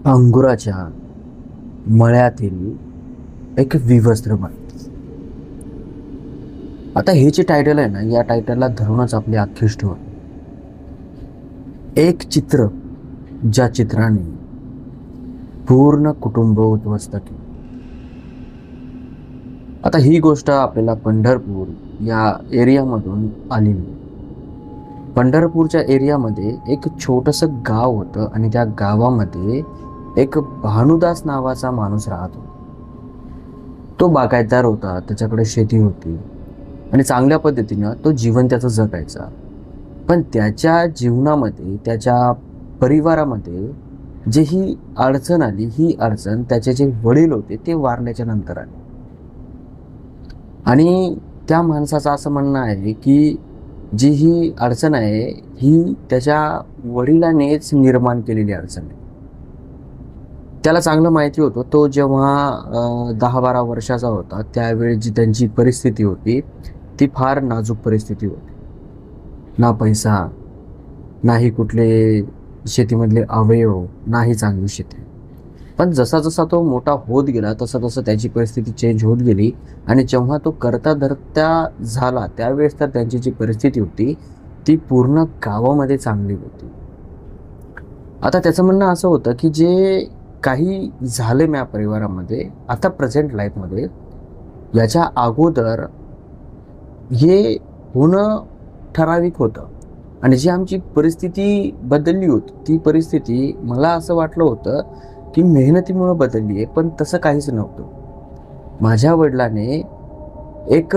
अंगुराच्या मळ्यातील एक विवस्त्र बन. आता हे जे टायटल आहे ना, या टायटलला धरूनच आपली अख्खी स्टोरी. एक चित्र, ज्या चित्राने पूर्ण कुटुंब उद्ध्वस्त केले. आता ही गोष्ट आपल्याला पंढरपूर या एरियामधून आलेली आहे. पंढरपूरच्या एरियामध्ये एक छोटंसं गाव होतं आणि त्या गावामध्ये एक भानुदास नावाचा माणूस राहत होता. तो बागायतदार होता, त्याच्याकडे शेती होती आणि चांगल्या पद्धतीनं तो जीवन त्याचं जगायचा. पण त्याच्या जीवनामध्ये, त्याच्या परिवारामध्ये जे ही अडचण आली, ही अडचण त्याचे जे वडील होते ते वारल्याच्या नंतर आली. आणि त्या माणसाचं असं म्हणणं आहे की जी ही अडचण आहे ही त्याच्या वडिलांनीच निर्माण केलेली अडचण आहे. त्याला चांगलं माहिती होतं. तो जेव्हा 10-12 वर्षाचा होता त्यावेळी जी त्यांची परिस्थिती होती ती फार नाजूक परिस्थिती होती. ना पैसा, नाही कुठले शेतीमधले अवयव, नाही चांगली शेती. पण जसा जसा तो मोठा होत गेला तसं तसं त्याची परिस्थिती चेंज होत गेली. आणि जेव्हा तो करता धरता झाला त्यावेळेस तर त्यांची जी परिस्थिती होती ती पूर्ण गावामध्ये चांगली होती. आता त्याचं म्हणणं असं होतं की जे काही झालं माझ्या परिवारामध्ये आता प्रेझेंट लाईफमध्ये, याच्या अगोदर हे होणं ठराविक होतं. आणि जी आमची परिस्थिती बदलली होती ती परिस्थिती मला असं वाटलं होतं की मेहनतीमुळं बदलली आहे, पण तसं काहीच नव्हतं. माझ्या वडिलांनी एक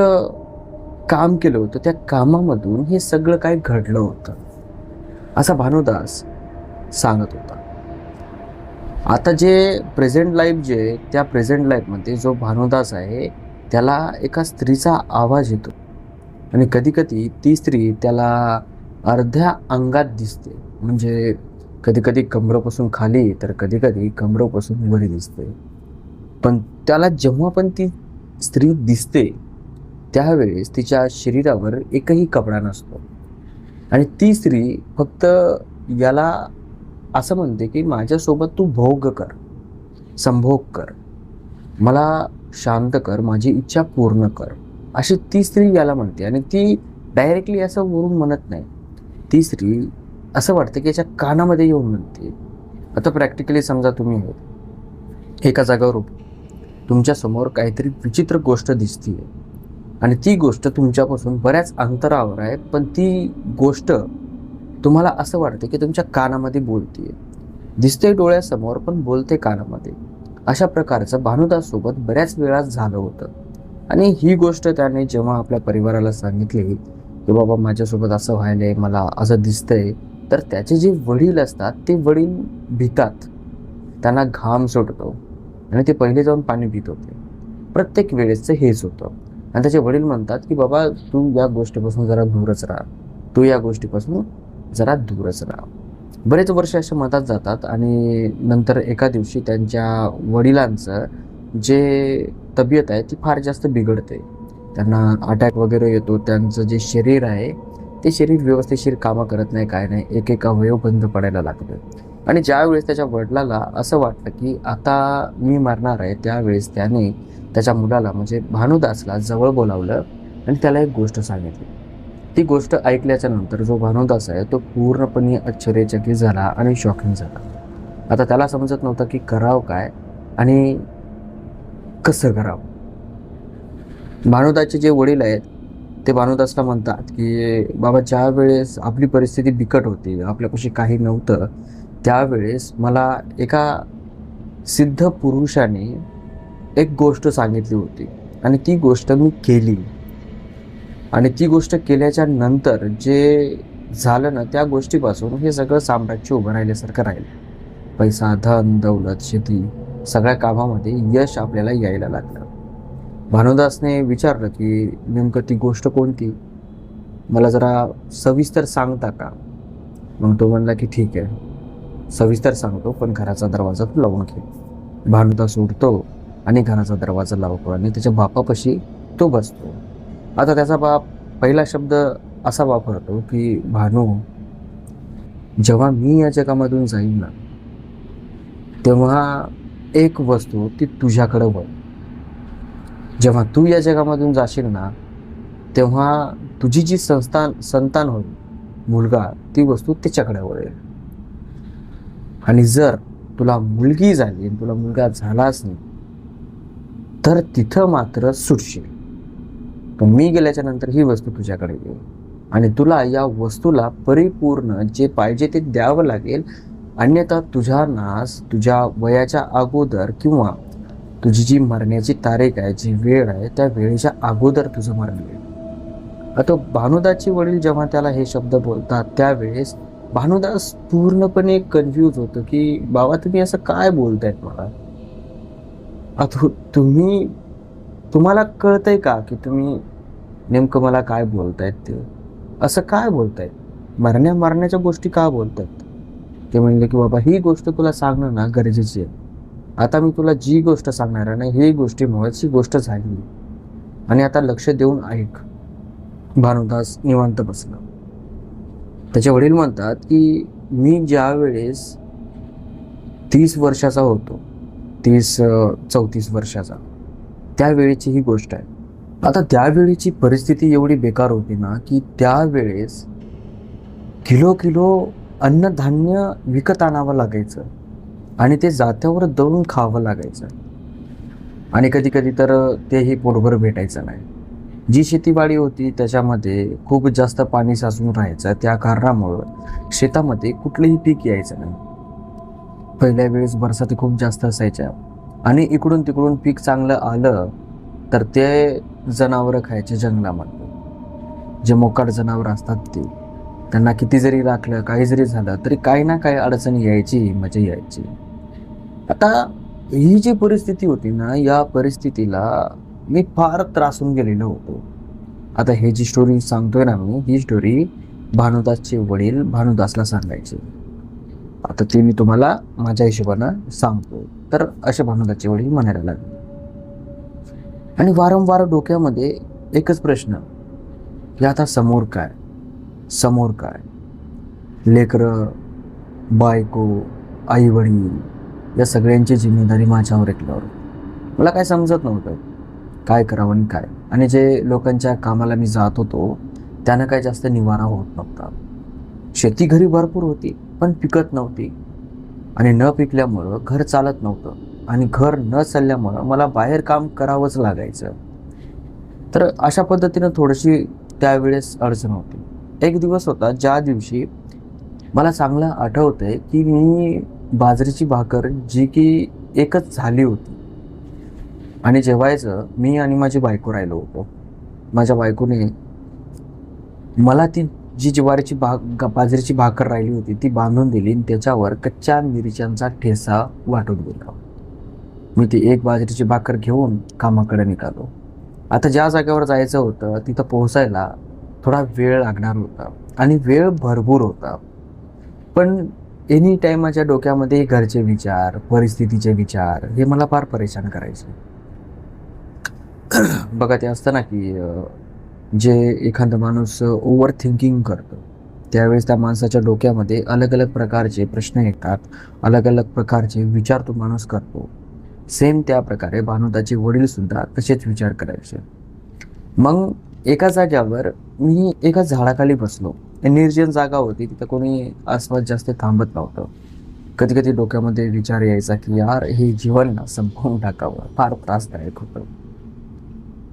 काम केलं होतं, त्या कामामधून हे सगळं काही घडलं होतं, असा भानुदास सांगत होता. आता जे प्रेझेंट लाईफ जे त्या प्रेझेंट लाईफमध्ये जो भानुदास आहे त्याला एका स्त्रीचा आवाज येतो आणि कधीकधी ती स्त्री त्याला अर्ध्या अंगात दिसते. म्हणजे कधीकधी कमरेपासून खाली तर कधीकधी कमरेपासून वर दिसते. पण त्याला जेव्हा पण ती स्त्री दिसते त्यावेळेस तिच्या शरीरावर एकही कपडा नसतो आणि ती स्त्री फक्त याला असं म्हणते की माझ्यासोबत तू भोग कर, संभोग कर, मला शांत कर, माझी इच्छा पूर्ण कर, अशी ती स्त्री याला म्हणते. आणि ती डायरेक्टली असं वरून म्हणत नाही. ती स्त्री असं वाटतं की याच्या कानामध्ये येऊन म्हणते. आता प्रॅक्टिकली समजा तुम्ही एका जागेवर तुमच्यासमोर काहीतरी विचित्र गोष्ट दिसतीये आणि ती गोष्ट तुमच्यापासून बऱ्याच अंतरावर आहे, पण ती गोष्ट तुम्हाला असं वाटतं की तुमच्या कानामध्ये बोलतीये. दिसते डोळ्यासमोर पण बोलते कानामध्ये. अशा प्रकारचं भानुदास सोबत बऱ्याच वेळा झालं होतं. आणि ही गोष्ट त्याने जेव्हा आपल्या परिवाराला सांगितली की बाबा माझ्यासोबत असं व्हायलंय, मला असं दिसतंय, तर त्याचे जे वडील असतात ते वडील भितात, त्यांना घाम सुटतो आणि ते पहिले जाऊन पाणी पित होते. प्रत्येक वेळेसचं हेच होतं. आणि त्याचे वडील म्हणतात की बाबा तू या गोष्टीपासून जरा दूरच राहा, तू या गोष्टीपासून जरा दूरच राहा. बरेच वर्ष असे मतात जातात आणि नंतर एका दिवशी त्यांच्या वडिलांचं जे तब्येत आहे ती फार जास्त बिघडते. त्यांना अटॅक वगैरे येतो. त्यांचं जे शरीर आहे ते शरीर व्यवस्थितशीर कामं करत नाही, काय नाही, एक एक अवयव बंद पडायला लागतं. आणि ज्यावेळेस त्याच्या वडिलाला असं वाटलं की आता मी मरणार आहे त्यावेळेस त्याने त्याच्या मुलाला म्हणजे भानुदासला जवळ बोलावलं आणि त्याला एक गोष्ट सांगितली. ती गोष्ट ऐकल्याच्या नंतर जो भानुदास आहे तो पूर्णपणे आश्चर्यचकित झाला आणि शॉकिंग झाला. आता त्याला समजत नव्हतं की करावं काय आणि कसं करावं. भानुदासचे जे वडील आहेत ते भानुदासला म्हणतात की बाबा ज्या वेळेस आपली परिस्थिती बिकट होती, आपल्यापाशी काही नव्हतं, त्यावेळेस मला एका सिद्ध पुरुषाने एक गोष्ट सांगितली होती आणि ती गोष्ट मी केली. आणि ती गोष्ट केल्याच्या नंतर जे झालं ना त्या गोष्टीपासून हे सगळं साम्राज्य उभं राहिल्यासारखं राहिलं. पैसा, धन, दौलत, शेती, सगळ्या कामामध्ये यश आपल्याला यायला लागलं. भानुदासने विचारलं की नेमकं ती गोष्ट कोणती, मला जरा सविस्तर सांगता का. मग तो म्हणला की ठीक आहे, सविस्तर सांगतो, पण घराचा दरवाजा तू लावून घे. भानुदास उठतो आणि घराचा दरवाजा लावतो आणि त्याच्या बापापाशी तो बसतो. आता त्याचा बाप पहिला शब्द असा वापरतो की भानू, जेव्हा मी या जगामधून जाईन ना तेव्हा एक वस्तू ती तुझ्याकडे वळ. जेव्हा तू या जगामधून जाशील ना, तेव्हा तुझी जी संतान होईल, मुलगा, ती वस्तू त्याच्याकडे वळेल. आणि जर तुला मुलगी झाली आणि तुला मुलगा झालाच नाही, तर तिथं मात्र सुटशील. पण मी गेल्याच्या नंतर ही वस्तू तुझ्याकडे येईल आणि तुला या वस्तूला परिपूर्ण जे पाहिजे ते द्यावं लागेल. अन्यथा तुझा नाश तुझ्या वयाच्या अगोदर किंवा तुझी जी मरण्याची तारीख आहे, जी वेळ आहे, त्या वेळेच्या अगोदर तुझं मरण येईल. आता भानुदासचे वडील जेव्हा त्याला हे शब्द बोलतात, त्यावेळेस भानुदास पूर्णपणे कन्फ्यूज होतो की बाबा तुम्ही असं काय बोलतायत मला. आता तुम्हाला कळतंय का की तुम्ही नेमकं मला काय बोलतायत, ते असं काय बोलतायत, मरण्याच्या गोष्टी का बोलतायत. ते म्हणले की बाबा ही गोष्ट तुला सांगणं ना गरजेची आहे. आता मी तुला जी गोष्ट सांगणार आहे ना, ही गोष्टीमुळेच ही गोष्ट झाली आणि आता लक्ष देऊन ऐक. भानुदास निवांत बसला. त्याचे वडील म्हणतात की मी ज्या वेळेस 30 वर्षाचा होतो, 34 वर्षाचा, त्यावेळेची ही गोष्ट आहे. आता त्यावेळेची परिस्थिती एवढी बेकार होती ना की त्यावेळेस किलो अन्नधान्य विकत आणावं लागायचं आणि ते जात्यावर दळून खावं लागायचं. आणि कधी कधी तर तेही पोटभर भेटायचं नाही. जी शेतीवाडी होती त्याच्यामध्ये खूप जास्त पाणी साचून राहायचं. त्या कारणामुळं शेतामध्ये कुठलंही पीक यायचं नाही. पहिल्या वेळेस बरसाती खूप जास्त असायच्या आणि इकडून तिकडून पीक चांगलं आलं तर ते जनावरं खायचे जंगलामध्ये. जे मोकाट जनावरं असतात ते, त्यांना किती जरी राखलं, काही जरी झालं तरी काही ना काही अडचणी यायची, मजा यायची. आता ही जी परिस्थिती होती ना, या परिस्थितीला मी फार त्रासून गेलेलो होतो. आता हे जी स्टोरी सांगतोय ना मी, ही स्टोरी भानुदासचे वडील भानुदासला सांगायचे. आता ते मी तुम्हाला माझ्या हिशोबानं सांगतो. तर असे भानुदासचे वडील म्हणायला लागले. आणि वारंवार डोक्यामध्ये एकच प्रश्न की आता समोर काय. लेकरं, बायको, आई वडील, या सगळ्यांची जिम्मेदारी माझ्यावर ऐकल्यावर मला काय समजत नव्हतं काय करावं आणि काय. आणि जे लोकांच्या कामाला मी जात होतो त्यानं काय जास्त निवारा होत नव्हता. शेती घरी भरपूर होती पण पिकत नव्हती आणि न पिकल्यामुळं घर चालत नव्हतं आणि घर न चालल्यामुळं मला बाहेर काम करावंच लागायचं. तर अशा पद्धतीनं थोडीशी त्यावेळेस अडचण होती. एक दिवस होता ज्या दिवशी मला चांगलं आठवतंय की मी बाजरीची भाकर जी की एकच झाली होती आणि जेवायचं मी आणि माझी बायको राहिलो होतो. माझ्या बायकोने मला ती जी बाजरीची भाकर राहिली होती ती बांधून दिली आणि त्याच्यावर कच्च्या मिरच्यांचा ठेसा वाटून दिला. मी ती एक बाजरीची भाकर घेऊन कामाकडे निघालो. आता ज्या जागेवर जायचं होतं तिथं पोहोचायला थोडा वेळ लागणार होता आणि वेळ भरपूर होता. पण एनी टाईम माझ्या डोक्यामध्ये घरचे विचार, परिस्थितीचे विचार हे मला फार परेशान करायचे. बघा ते असतं ना की जे एखादा माणूस ओव्हर थिंकिंग करतो त्यावेळेस त्या माणसाच्या डोक्यामध्ये अलग अलग प्रकारचे प्रश्न येतात, अलग अलग प्रकारचे विचार तो माणूस करतो. सेम त्या प्रकारे भानुदाचे वडील सुद्धा तसेच विचार करायचे. मग एका जाग्यावर मी एका झाडाखाली बसलो. निर्जन जागा होती, तिथं कोणी आसपास जास्त थांबत नव्हतं. कधी कधी डोक्यामध्ये विचार यायचा की यार हे जीवन ना संपवून टाकावं, फार त्रासदायक होतं.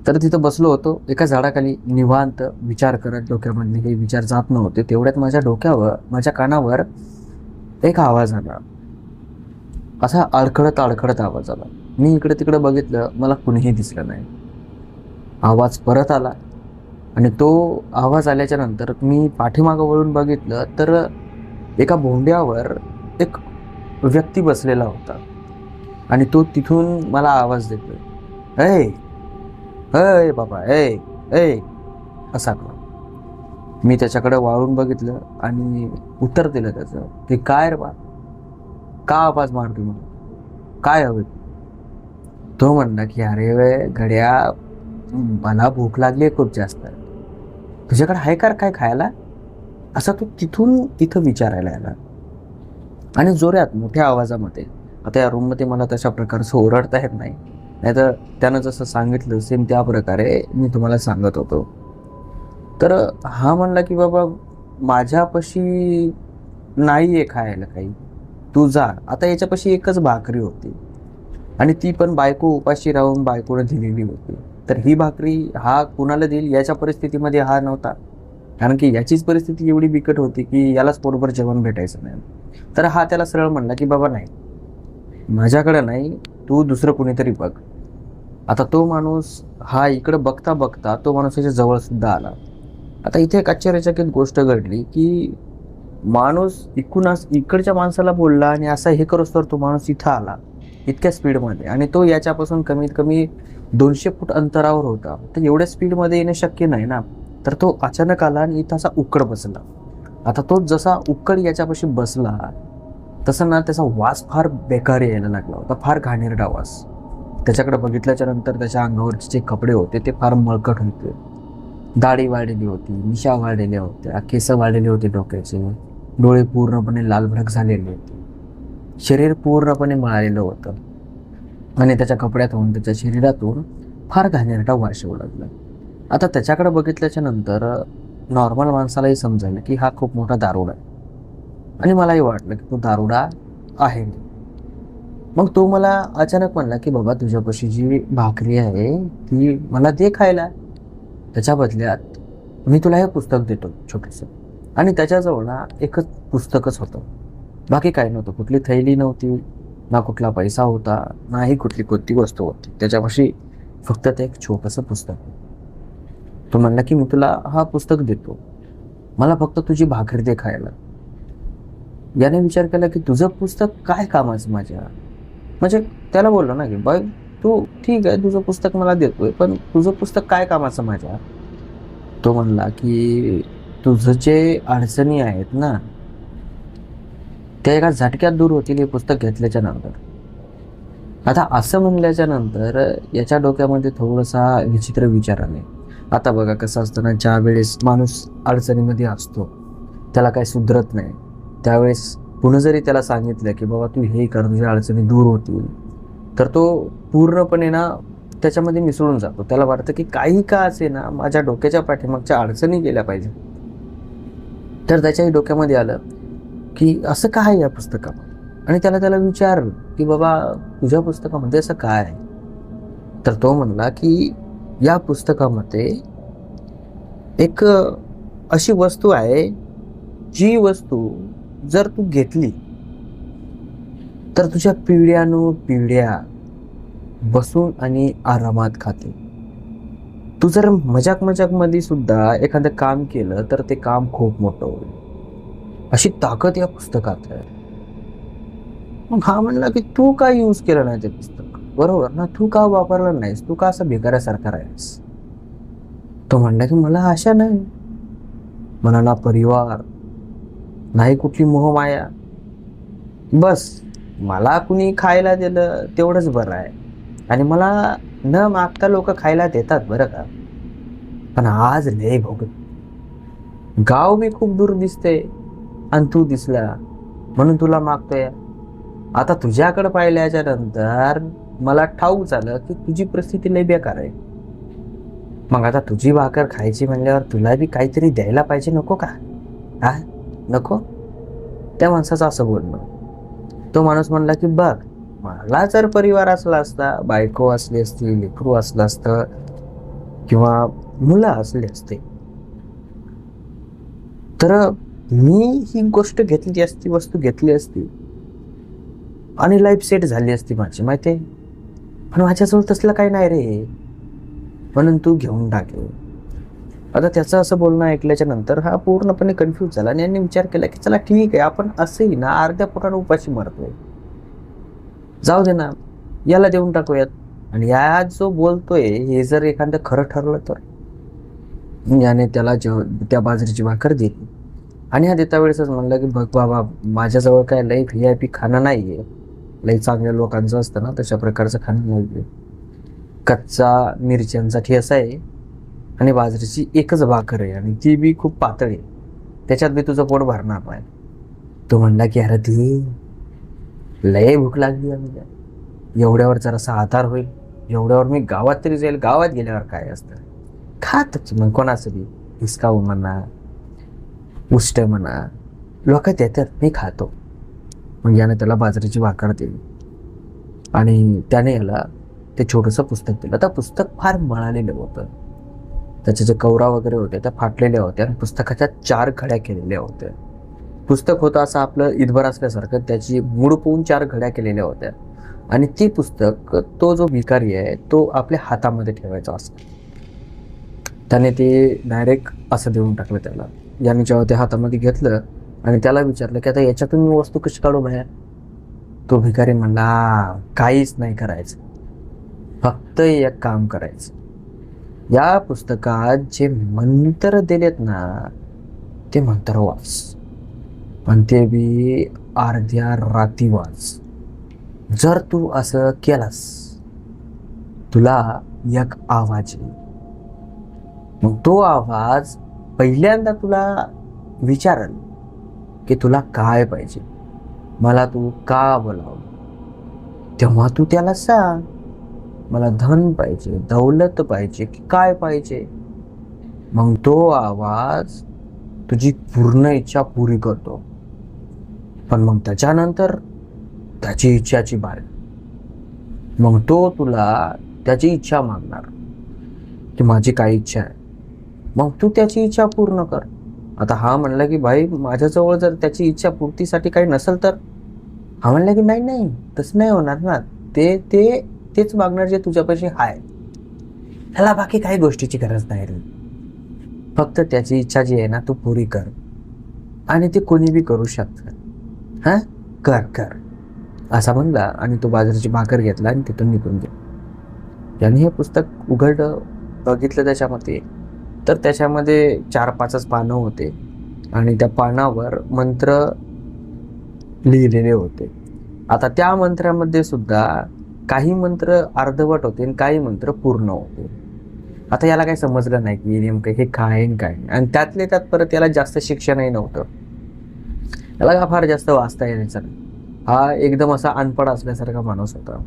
तर तिथं बसलो होतो एका झाडाखाली निवांत विचार करत. डोक्यामधले काही विचार जात नव्हते. तेवढ्यात माझ्या कानावर एक आवाज आला. असा अडखळत आवाज आला. मी इकडे तिकडे बघितलं, मला कुणीही दिसलं नाही. आवाज परत आला आणि तो आवाज आल्याच्या नंतर मी पाठीमागं वळून बघितलं तर एका भोंड्यावर एक व्यक्ती बसलेला होता आणि तो तिथून मला आवाज देतोय, "ए अय बाबा, ए ए" असा. मी त्याच्याकडे वाळून बघितलं आणि उत्तर दिलं त्याचं की "काय रे बा, का आवाज मारतो म्हणून, काय हवं?" तो म्हणला की "अरे वे घड्या, मला भूक लागली आहे खूप जास्त, तुझ्याकडे आहे का काय खायला?" असा तो तिथून इथं विचारायला आला आणि जोरात मोठ्या आवाजामध्ये आता या रूममध्ये मला तशा प्रकारचं ओरडता येत नाही, नाहीतर त्यानं जसं सांगितलं सेम त्या प्रकारे मी तुम्हाला सांगत होतो. तर हा म्हणला की बाबा माझ्यापाशी नाही आहे खायला काही, तू जा. आता याच्यापाशी एकच भाकरी होती आणि ती पण बायको उपाशी राहून बायकोनं दिलेली होती. तर ही भाकरी हा कुणाला देईल याच्या परिस्थितीमध्ये हा नव्हता, कारण की याचीच परिस्थिती एवढी बिकट होती की यालाच पोटभर जेवण भेटायचं नाही. तर हा त्याला सरळ म्हणला की बाबा नाही, माझ्याकडं नाही, तू दुसरं कुणीतरी बघ. आता तो माणूस हा इकडं बघता बघता तो माणूस त्याच्या जवळ सुद्धा आला. आता इथे एक आश्चर्यचकित गोष्ट घडली की माणूस इकडच्या माणसाला बोलला आणि असा हे करूस तर तो माणूस इथं आला इतक्या स्पीडमध्ये, आणि तो याच्यापासून कमीत कमी 200 फूट अंतरावर होता. तर एवढ्या स्पीडमध्ये येणं शक्य नाही ना. तर तो अचानक आला आणि इथं असा उक्कड बसला. आता तो जसा उक्कड याच्यापाशी बसला तसं ना त्याचा वास फार बेकार यायला लागला होता, फार घाणेरडा वास. त्याच्याकडे बघितल्याच्या नंतर त्याच्या अंगावरचे जे कपडे होते ते फार मळकट होते. दाढी वाढलेली होती, मिशा वाढलेल्या होत्या, केस वाढलेले होते डोक्याचे, डोळे पूर्णपणे लालभडक झालेले होते, शरीर पूर्णपणे मळालेलं होतं आणि त्याच्या कपड्यातून त्याच्या शरीरातून फार घाणेरडा वास येऊ लागला. आता त्याच्याकडे बघितल्याच्या नंतर नॉर्मल माणसालाही समजायला की हा खूप मोठा दारुडा आहे, आणि मलाही वाटलं की तो दारुडा आहे. मग तो मला अचानक म्हणला की बाबा तुझ्यापाशी जी भाकरी आहे ती मला दे खायला, त्याच्या बदल्यात मी तुला हे पुस्तक देतो छोटंसं. आणि त्याच्याजवळ ना एकच पुस्तकच होतं, बाकी काही नव्हतं. कुठली थैली नव्हती, ना कुठला पैसा होता, नाही कुठली कोणती वस्तू होती. त्याच्यापाशी फक्त ते एक छोटंसं पुस्तक. तो म्हणला की मी तुला हा पुस्तक देतो, मला फक्त तुझी भाकरी दे खायला. याने विचार केला की तुझं पुस्तक काय कामाचं माझ्या, म्हणजे त्याला बोललो ना की बाय तू ठीक आहे तुझं पुस्तक मला देतोय, पण तुझं पुस्तक काय कामाचं माझ्या. तो म्हणला की तुझं जे अडचणी आहेत ना त्या एका झटक्यात दूर होतील हे पुस्तक घेतल्याच्या नंतर. आता असं म्हणल्याच्या नंतर याच्या डोक्यामध्ये थोडासा विचित्र विचार आले. आता बघा कसं असतं ना, ज्या वेळेस माणूस अडचणीमध्ये असतो त्याला काही सुधरत नाही, त्यावेळेस पुन्हा जरी त्याला सांगितलं की बाबा तू हे कर तुझ्या अडचणी दूर होतील, तर तो पूर्णपणे ना त्याच्यामध्ये मिसळून जातो. त्याला वाटतं की काही का असे ना माझ्या डोक्याच्या पाठीमागच्या अडचणी गेल्या पाहिजे. तर त्याच्याही डोक्यामध्ये आलं की असं काय आहे या पुस्तकात, आणि त्याला विचारलं की बाबा तुझ्या पुस्तकामध्ये असं काय आहे. तर तो म्हणला की या पुस्तकामध्ये एक अशी वस्तू आहे जी वस्तू जर तू घेतली तर तुझ्या पिढ्या बसून आणि आरामात खाते. तू जर मजाक मध्ये सुद्धा एखादं काम केलं तर ते काम खूप मोठं होईल, अशी ताकद या पुस्तकात आहे. मग हा म्हणला की तू का यूज केलं नाही ते पुस्तक, बरोबर ना, तू का वापरलं नाहीस, तू का असं भिकाऱ्यासारखा राहीस. तो म्हणला की मला आशा नाही, मला ना परिवार नाही कुठली मोहमाया, बस मला कुणी खायला दिलं तेवढंच बरं आहे. आणि मला न मागता लोक खायला देतात बरं का, पण आज लय भोग. गाव बी खूप दूर दिसते आणि तू दिसला म्हणून तुला मागतोय. आता तुझ्याकडे पाहिल्याच्या नंतर मला ठाऊक झालं की तुझी परिस्थिती लय बेकार आहे. मग आता तुझी भाकर खायची म्हणल्यावर तुला बी काहीतरी द्यायला पाहिजे, नको का? हा नको. त्या माणसाचं असं बोलणं. तो माणूस म्हणला की बघ, मला जर परिवार असला असता, बायको असली असती, लेकरू असलं असतं किंवा मुलं असले असते, तर मी ही गोष्ट घेतली असती, वस्तू घेतली असती आणि लाईफ सेट झाली असती माझी, माहितीये. पण माझ्याजवळ तसलं काही नाही रे, म्हणून तू घेऊन टाके. आता त्याचं असं बोलणं ऐकल्याच्या नंतर हा पूर्णपणे कन्फ्यूज झाला आणि यांनी विचार केला की चला ठीक आहे, आपण असंही ना अर्ध्या पोटाने उपाशी मरतोय, जाऊ दे ना, याला देऊन टाकूयात. आणि या जो बोलतोय हे जर एखादं खरं ठरलं तर याने त्याला त्या बाजरीची भाकर दिली. आणि हा देता वेळेसच म्हणलं की बघ बाबा, माझ्याजवळ काय लई VIP खाणं नाही आहे, लई चांगल्या लोकांचं असतं ना तशा प्रकारचं खाणं नाही आहे. कच्चा मिरच्यांचा ठेसा आहे आणि बाजरीची एकच भाकर आहे, आणि ती बी खूप पातळ आहे, त्याच्यात बी तुझं पोट भरणार नाही. तो म्हणला की अरे ती लय भूक लागली आहे म्हणजे, एवढ्यावर जरासा आधार होईल, एवढ्यावर मी गावात तरी जाईल, गावात गेल्यावर काय असतं खातच मग कोणाचं बी, हिसकावू म्हणा, उष्ट म्हणा, लोक देतात, मी खातो. मग याने त्याला बाजरीची भाकर दिली आणि त्याने याला ते छोटंसं पुस्तक दिलं. त्या पुस्तक फार मळालेलं होतं, त्याचे जे कवरा वगैरे होते त्या फाटलेल्या होत्या आणि पुस्तकाच्या 4 घड्या केलेल्या होत्या. पुस्तक होतं असं आपलं ईदभर असल्यासारखं, त्याची मूड पोहून 4 घड्या केलेल्या होत्या. आणि ती पुस्तक तो जो भिकारी आहे तो आपल्या हातामध्ये ठेवायचा असं. त्याने ते डायरेक्ट असं देऊन टाकलं त्याला. याने जेव्हा ते हातामध्ये घेतलं आणि त्याला विचारलं की आता याच्यातून मी वस्तू कशी काढू बाहेर, तो भिकारी म्हणला काहीच नाही करायचं, फक्त एक काम करायचं, या पुस्तकात जे मंत्र दिलेत ना ते मंत्र वाच, पण ते बी अर्ध्या राती वाच. जर तू असं केलास तुला एक आवाज येईल, मग तो आवाज पहिल्यांदा तुला विचारल की तुला काय पाहिजे, मला तू का बोलावलं. तेव्हा तू त्याला सांग मला धन पाहिजे, दौलत पाहिजे की काय पाहिजे. मग तो आवाज तुझी पूर्ण इच्छा पुरी करतो. पण मग त्याच्यानंतर त्याची इच्छाची बारी, मग तो तुला त्याची इच्छा मागणार की माझी काय इच्छा आहे, मग तू त्याची इच्छा पूर्ण कर. आता हा म्हणला की भाई माझ्याजवळ जर त्याची इच्छा पूर्तीसाठी काही नसेल तर, हा म्हणला की नाही नाही तसं नाही होणार ना, ते ते तेच मागणार जे तुझ्यापाशी आहे, त्याला बाकी काही गोष्टीची गरज नाही रे, फक्त त्याची इच्छा जी आहे ना तू पुरी कर. आणि ते कोणी बी करू शकतं, हां कर कर असा म्हणला आणि तो बाजरीची भाकर घेतला आणि तिथून निघून गेला. त्याने हे पुस्तक उघडलं, बघितलं त्याच्यामध्ये, तर त्याच्यामध्ये 4-5च पानं होते आणि त्या पानावर मंत्र लिहिलेले होते. आता त्या मंत्रामध्ये सुद्धा काही मंत्र अर्धवट होते आणि काही मंत्र पूर्ण होते. आता याला काही समजलं नाही की नेमकं हे काय काय, आणि त्यातले त्यात परत याला जास्त शिक्षणही नव्हतं, याला का फार जास्त वाचता यायचं नाही, हा एकदम असा अनपढ असल्यासारखा माणूस होता.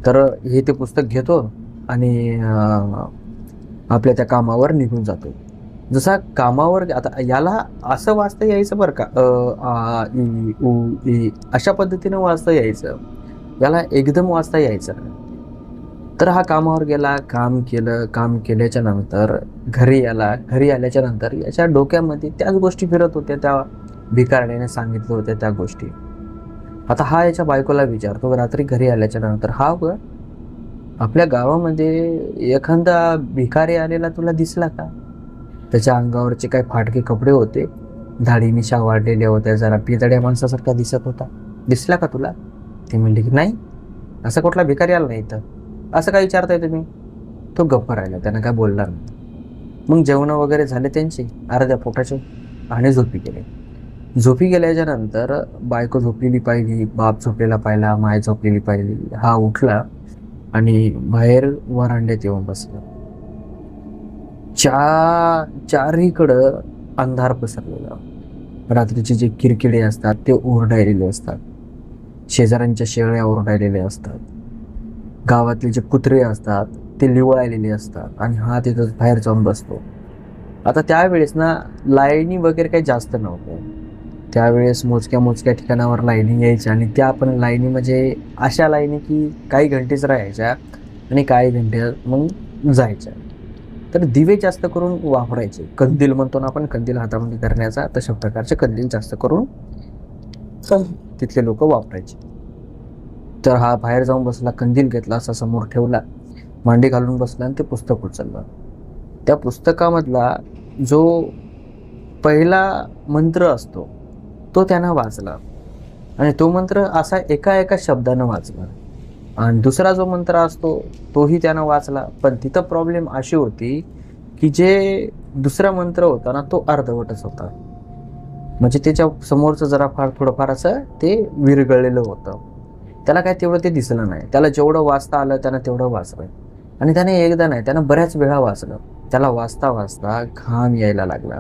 तर हे ते पुस्तक घेतो आणि आपल्या त्या कामावर निघून जातो. जसा कामावर आता याला असं वाचता यायचं बरं का, आ इ उ ई अशा पद्धतीनं वाचता यायचं, याला एकदम वाचता यायचं. तर हा कामावर गेला, काम केलं, काम केल्याच्या नंतर घरी आला, घरी आल्याच्या नंतर याच्या डोक्यामध्ये त्याच गोष्टी फिरत होत्या, त्या भिकारण्याने सांगितलं होत्या त्या गोष्टी. आता हा याच्या बायकोला विचारतो रात्री घरी आल्याच्या नंतर, हा ग आपल्या गावामध्ये एखादा भिकारी आलेला तुला दिसला का. त्याच्या अंगावरचे काही फाटके कपडे होते, दाढी-मिशा वाढलेल्या होत्या, जरा पितळ्या माणसासारखा दिसत होता, दिसला का तुला. ते म्हणले की नाही, असा कुठला भिकारी आला नाही तर, असं काय विचारताय तुम्ही. तो गप्प राहिला, त्यानं काय बोलला नाही. मग जेवण वगैरे झाले त्यांचे अर्ध्या पोटाचे आणि झोपी गेले. झोपी गेल्याच्या नंतर बायको झोपलेली पाहिली, बाप झोपलेला पाहिला, माय झोपलेली पाहिली. हा उठला आणि बाहेर वरांड्यात येऊन बसला. चारीकडं अंधार पसरलेला, रात्रीचे जे किरकिडे असतात ते ओरडायलेले असतात, शेजाऱ्यांच्या शेळ्या ओरडायलेल्या असतात, गावातले जे कुत्रे असतात ते लिवळायलेले असतात, आणि हा तिथं बाहेर जाऊन बसतो. आता त्यावेळेस ना लाईनी वगैरे काही जास्त नव्हतं, त्यावेळेस मोजक्या ठिकाणावर लाईनी यायच्या, आणि त्या पण लाईनी म्हणजे अशा लाईनी की काही घंटेच राहायच्या आणि काही घंटे मग जायच्या. तर दिवे जास्त करून वापरायचे, कंदील म्हणतो ना आपण, कंदील हातामध्ये धरण्याचा, तशा प्रकारचे कंदील जास्त करून तिथले लोक वापरायचे. तर हा बाहेर जाऊन बसला, कंदील घेतला, असा समोर ठेवला, मांडी घालून बसला आणि ते पुस्तक उचललं. त्या पुस्तकामधला जो पहिला मंत्र असतो तो त्यानं वाचला, आणि तो मंत्र असा एका शब्दानं वाचला. आणि दुसरा जो मंत्र असतो तोही त्यानं वाचला, पण तिथं प्रॉब्लेम अशी होती की जे दुसरा मंत्र होता ना तो अर्धवटच होता, म्हणजे त्याच्या समोरचं जरा थोडंफार असं ते विरघळलेलं होतं, त्याला काय तेवढं ते दिसलं नाही. त्याला जेवढं वाचता आलं त्यानं तेवढं वाचलं, आणि त्याने एकदा नाही, त्यानं बऱ्याच वेळा वाचलं. त्याला वाचता वाचता घाम यायला लागला,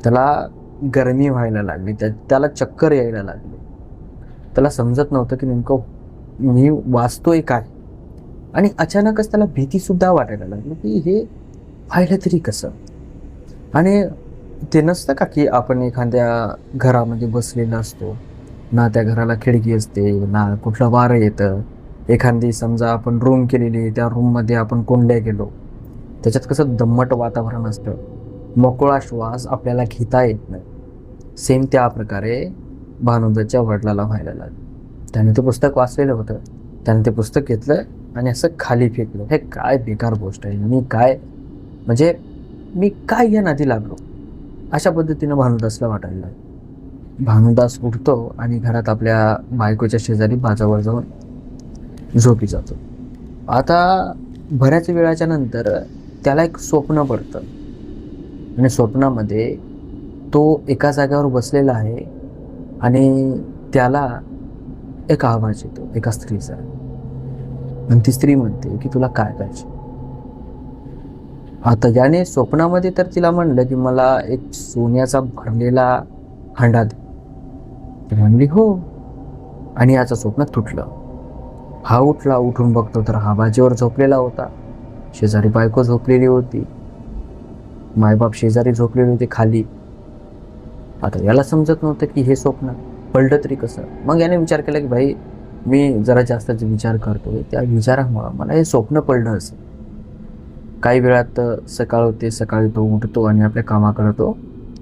त्याला गरमी व्हायला लागली, त्याला चक्कर यायला लागली. त्याला समजत नव्हतं की नेमकं मी वाचतोय काय. आणि अचानकच त्याला भीतीसुद्धा वाटायला लागली की हे पाहिलं तरी कसं. आणि ते नसतं का की आपण एखाद्या घरामध्ये बसलेला असतो, ना त्या घराला खिडकी असते, ना कुठलं वारं येतं. एखादी समजा आपण रूम केलेली आहे, त्या रूममध्ये आपण कोंडल्या गेलो, त्याच्यात कसं दम्मट वातावरण असतं, मोकळा श्वास आपल्याला घेता येत नाही. सेम त्या प्रकारे भानुदाच्या वडिलाला व्हायला लागलं. त्याने ते पुस्तक वाचलेलं होतं, त्याने ते पुस्तक घेतलं आणि असं खाली फेकलं. हे काय बेकार गोष्ट आहे, म्हणजे मी काय या नादी लागलो, अशा पद्धतीनं भानुदासला वाटायला लागलं. भानुदास उठतो आणि घरात आपल्या बायकोच्या शेजारी बाजावर जाऊन झोपी जातो. आता बऱ्याच वेळाच्या नंतर त्याला एक स्वप्न पडतं आणि स्वप्नामध्ये तो एका जागेवर बसलेला आहे आणि त्याला एक आवाज येतो एका स्त्रीचा. आणि ती स्त्री म्हणते की तुला काय पाहिजे. आता याने स्वप्नामध्ये तर तिला म्हणलं की मला एक सोन्याचा भरलेला हांडा दे. ती म्हणली हो. आणि याचं स्वप्न तुटलं. हा उठला, उठून बघतो तर हा बाजीवर झोपलेला होता. शेजारी बायको झोपलेली होती, मायबाप शेजारी झोपलेले होते खाली. आता याला समजत नव्हतं की हे स्वप्न पडलं तरी कसं. मग याने विचार केला की भाई मी जरा जास्तच विचार करतोय, त्या विचारामुळं मला हे स्वप्न पडलं असेल. काही वेळात सकाळ होते, सकाळी तो उठतो आणि आपल्या कामाकडे तो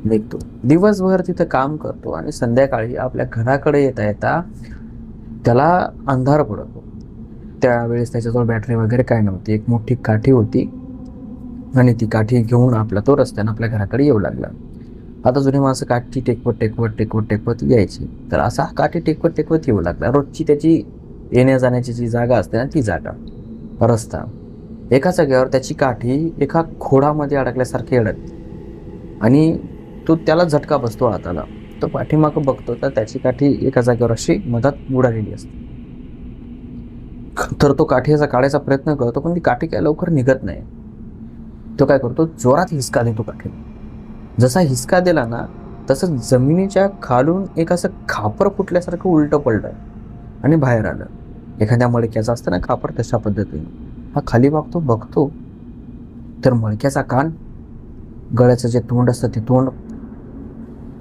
निघतो. दिवसभर तिथं काम करतो आणि संध्याकाळी आपल्या घराकडे येता येता त्याला अंधार पडतो. त्यावेळेस त्याच्याजवळ बॅटरी वगैरे काय नव्हती, एक मोठी काठी होती आणि ती काठी घेऊन तो रस्त्यानं आपल्या घराकडे येऊ लागला. आता जुने माणसं काठी टेकवत यायची, तर असा काठी टेकवत येऊ लागला. रोजची त्याची येण्या जाण्याची जी जागा असते ना, ती जागा रस्ता, एका जागेवर त्याची काठी एका खोडामध्ये अडकल्यासारखी अडकते आणि त्याला झटका बसतो हाताला. तो पाठीमागं बघतो तर त्याची काठी एका जागेवर अशी मधात बुडालेली असते. तर तो काठी असा काढायचा प्रयत्न करतो, पण ती काठी काय लवकर निघत नाही. तो काय करतो, जोरात हिसका देतो काठीला. जसा हिसका दिला ना, तसं जमिनीच्या खालून एक असं खापर फुटल्यासारखं उलटं पडलं आणि बाहेर आलं. एखाद्या मडक्याचं असतं ना खापर, तशा पद्धतीने हा खाली बघतो तर मडक्याचा कान, गळ्याचं जे तोंड असतं ते तोंड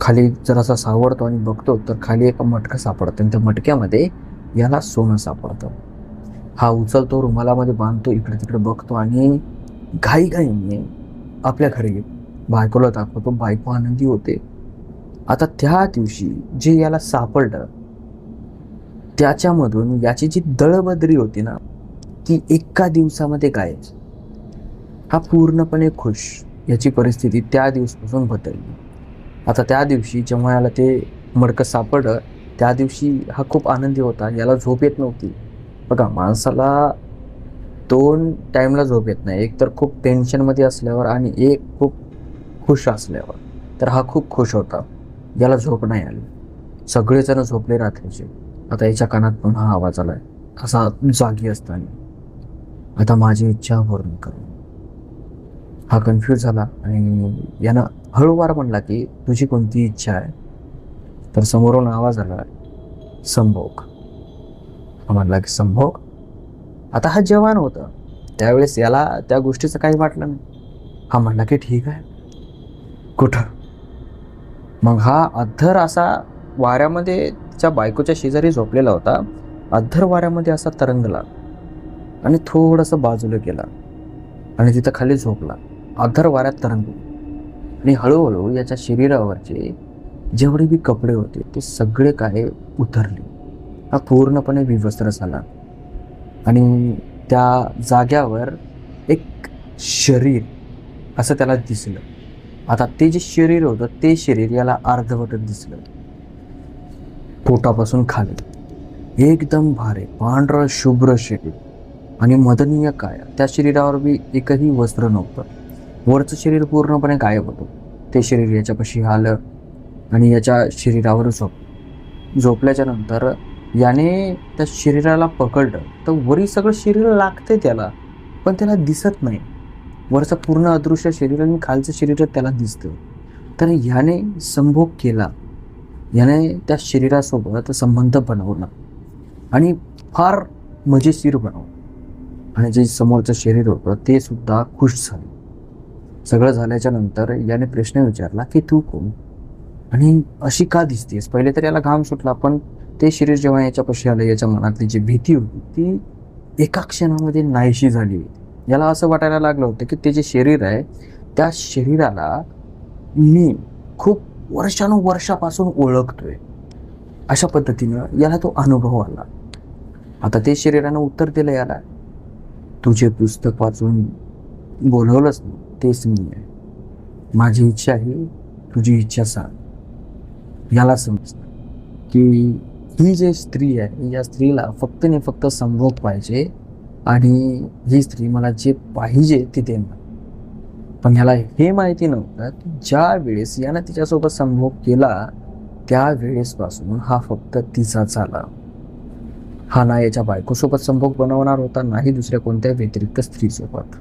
खाली जरासा सावरतो आणि बघतो तर खाली एक मटकं सापडतं आणि त्या मटक्यामध्ये याला सोनं सापडतं. हा उचलतो, रुमालामध्ये बांधतो, इकडे तिकडे बघतो आणि घाईघाईने आपल्या घरी येतो. बायकोला दाखवतो, बायको आनंदी होते. आता त्या दिवशी जे याला सापडलं त्याच्यामधून याची जी दळबद्री होती ना, ती एका दिवसामध्ये गायब. हा पूर्णपणे खुश. याची परिस्थिती त्या दिवसापासून बदलली. आता त्या दिवशी जेव्हा याला ते मडकं सापडलं, त्या दिवशी हा खूप आनंदी होता. याला झोप येत नव्हती. बघा, माणसाला 2 टाईमला झोप येत नाही, एक तर खूप टेन्शनमध्ये असल्यावर आणि एक खूप खुश असल्यावर. तर हा खूप खुश होता, याला झोप नाही आली. सगळेजण झोपले रात्रीचे. आता याच्या कानात पुन्हा आवाज आलाय, असा जागी असताना. आता माझी इच्छा पूर्ण करू. हा कन्फ्यूज झाला आणि यानं हळूवार म्हणला की तुझी कोणती इच्छा आहे. तर समोरून आवाज आला, संभोग. हा म्हणला की संभोग. आता हा जवान होता त्यावेळेस, याला त्या गोष्टीचं काही वाटलं नाही. हा म्हणला की ठीक आहे, कुठं. मग हा अद्धर असा वाऱ्यामध्ये त्याच्या बायकोच्या शेजारी झोपलेला होता. अद्धर वाऱ्यामध्ये असा तरंगला आणि थोडंसं बाजूला गेला आणि तिथं खाली झोपला. अद्धर वाऱ्यात तरंगला आणि हळूहळू याच्या शरीरावरचे जेवढे बी कपडे होते ते सगळे काय उतरले. हा पूर्णपणे विवस्त्र झाला आणि त्या जाग्यावर एक शरीर असं त्याला दिसलं. आता ते जे शरीर होतं ते शरीर याला अर्धवट दिसलं. पोटापासून खाली एकदम भारे पांढरं शुभ्र शरीर आणि मदनीय काया. त्या शरीरावर बी एकही वस्त्र नव्हतं. वरचं शरीर पूर्णपणे गायब होतं. ते शरीर याच्यापाशी आलं आणि याच्या शरीरावर झोपल्याच्या नंतर याने त्या शरीराला पकडलं तर वरी सगळं शरीर लागतंय त्याला, पण त्याला दिसत नाही. वरचं पूर्ण अदृश्य शरीर आणि खालचं शरीर त्याला दिसतं. तर याने संभोग केला याने त्या शरीरासोबत संबंध बनवला आणि फार मजेशीर बनवलं. आणि जे समोरचं शरीर होतं ते सुद्धा खुश झालं. सगळं झाल्याच्या नंतर याने प्रश्न विचारला की तू कोण आणि अशी का दिसतेस. पहिले तर याला घाम सुटला, पण ते शरीर जेव्हा याच्यापाशी आलं, याच्या मनातली जी भीती होती ती एका क्षणामध्ये नाहीशी झाली होती. याला असं वाटायला लागलं होतं की ते जे शरीर आहे त्या शरीराला मी खूप वर्षानुवर्षापासून ओळखतोय. अशा पद्धतीनं याला तो अनुभव आला. आता ते शरीरानं उत्तर दिलं याला, तुझे पुस्तक वाचून बोलवलंच ना, तेच मी आहे. माझी इच्छा आहे, तुझी इच्छा सांग. याला समजलं की ही जी स्त्री आहे या स्त्रीला फक्त नाही फक्त संभोग पाहिजे आणि ही स्त्री मला जे पाहिजे ते देणार. पण याला हे माहिती नव्हतं की ज्या वेळेस यानं तिच्यासोबत संभोग केला त्यावेळेसपासून हा फक्त तिचाच आला. हा ना याच्या बायकोसोबत संभोग बनवणार होता, नाही दुसऱ्या कोणत्या व्यतिरिक्त स्त्रीसोबत.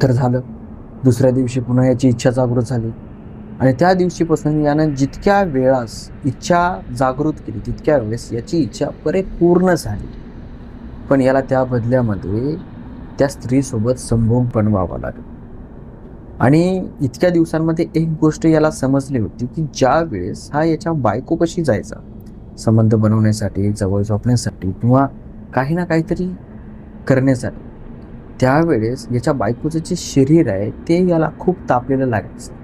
तर झालं. दुसऱ्या दिवशी पुन्हा याची इच्छा जागृत झाली आणि त्या दिवशीपासून यानं जितक्या वेळास इच्छा जागृत केली तितक्या वेळेस याची इच्छा परिपूर्ण झाली. पण याला त्या बदल्यामध्ये त्या स्त्रीसोबत संभोग बनवावा लागला. आणि इतक्या दिवसांमध्ये एक गोष्ट याला समजली होती की ज्या वेळेस हा याच्या बायकोपाशी जायचा संबंध बनवण्यासाठी, जवळ झोपण्यासाठी किंवा काही ना काहीतरी करण्यासाठी, त्यावेळेस याच्या बायकोचं जे शरीर आहे ते याला खूप तापलेलं लागायचं.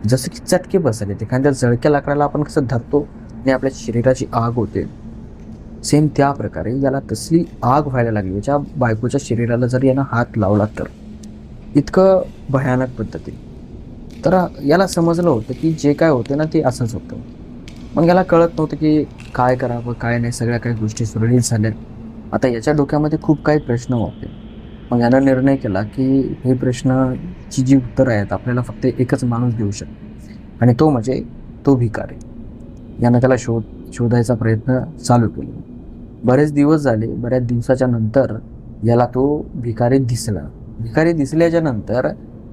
जसं की चटके बसले. एखाद्या जळक्या लाकडाला आपण कसं धरतो आणि आपल्या शरीराची आग होते, सेम त्या प्रकारे याला तसली आग व्हायला लागली याच्या बायकोच्या शरीराला जर यानं हात लावला तर. इतकं भयानक पद्धती. तर याला समजलं होतं की जे काय होतं ना ते असंच होतं. मग याला कळत नव्हतं की काय करावं काय नाही. सगळ्या काही गोष्टी सुरळीत झाल्या. आता याच्या डोक्यामध्ये खूप काही प्रश्न होते. मग यानं निर्णय केला की हे प्रश्नाची जी उत्तरं आहेत आपल्याला फक्त एकच माणूस देऊ शकतो आणि तो म्हणजे तो भिकारी. यानं त्याला शोधायचा प्रयत्न चालू केला. बरेच दिवस झाले. बऱ्याच दिवसाच्या नंतर याला तो भिकारी दिसला. भिकारी दिसल्याच्या नंतर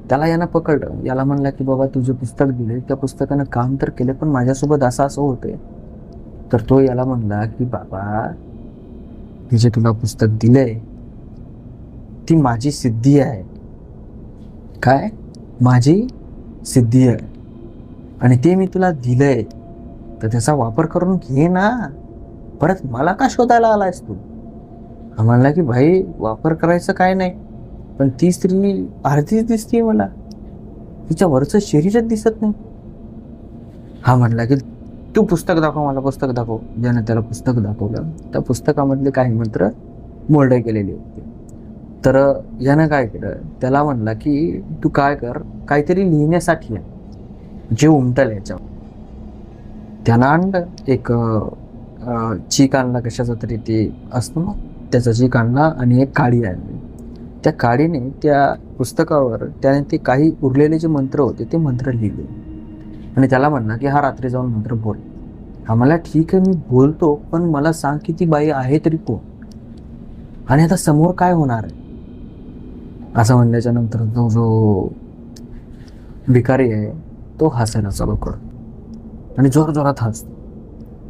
त्याला यानं पकडलं. याला म्हणला की बाबा तुझे पुस्तक दिले, त्या पुस्तकानं काम तर केले, पण माझ्यासोबत असं होतंय. तर तो याला म्हणला की बाबा मी जे तुला पुस्तक दिलंय ती माझी सिद्धी आहे. काय? माझी सिद्धी आहे आणि ते मी तुला दिलंय तर त्याचा वापर करून घे ना. परत मला का शोधायला आलायस तू. हा म्हणला की भाई वापर करायचं काय नाही, पण ती स्त्री अर्धीच दिसते मला, तिच्या वरचं शरीरच दिसत नाही. हा म्हणला की तू पुस्तक दाखव मला, पुस्तक दाखव. ज्यानं त्याला पुस्तक दाखवलं त्या पुस्तकामधले काही मंत्र मोल्ड केलेले होते. तर यानं काय केलं, त्याला म्हणला की तू काय कर, काहीतरी लिहिण्यासाठी आहे जे उमटल याच्यावर. त्यानं आणलं एक चीक आणला, कशाचा तरी ते असतो ना त्याचा चीक आणला आणि एक काडी आणली. त्या काडीने त्या पुस्तकावर त्याने ते काही उरलेले जे मंत्र होते ते मंत्र लिहिले आणि त्याला म्हणला की हा रात्री जाऊन मंत्र बोल. हा मला ठीक आहे मी बोलतो, पण मला सांग की ती बाई आहे तरी कोण आणि आता समोर काय होणार आहे. असं म्हणल्याच्या नंतर तो जो भिकारी आहे तो हसायला चालू करतो आणि जोरजोरात हसतो.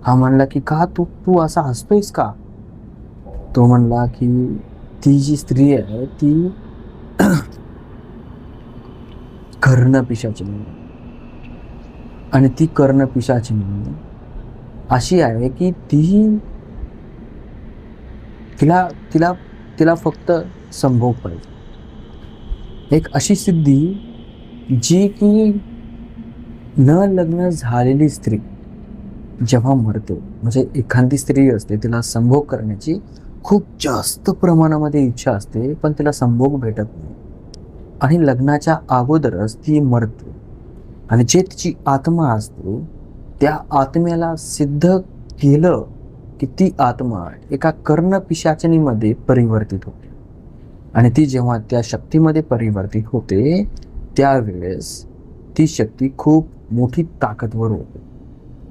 हा म्हणला की का तू तू असा हसतोयस का. तो म्हणला की ती जी स्त्री आहे ती कर्ण पिशाचिनी आणि ती कर्ण पिशाचिनी अशी आहे की ती तिला तिला तिला फक्त संभोग पाहिजे. एक अशी सिद्धी जी की न लग्न झालेली स्त्री जेव्हा मरते, म्हणजे एखादी स्त्री असते तिला संभोग करण्याची खूप जास्त प्रमाणामध्ये इच्छा असते, पण तिला संभोग भेटत नाही आणि लग्नाच्या अगोदरच ती मरते आणि जे तिची आत्मा असते त्या आत्म्याला सिद्ध केलं की ती आत्मा एका कर्ण पिशाचिनीमध्ये परिवर्तित होते आणि ती जेव्हा त्या शक्तीमध्ये परिवर्तित होते त्यावेळेस ती शक्ती खूप मोठी ताकदवर होते.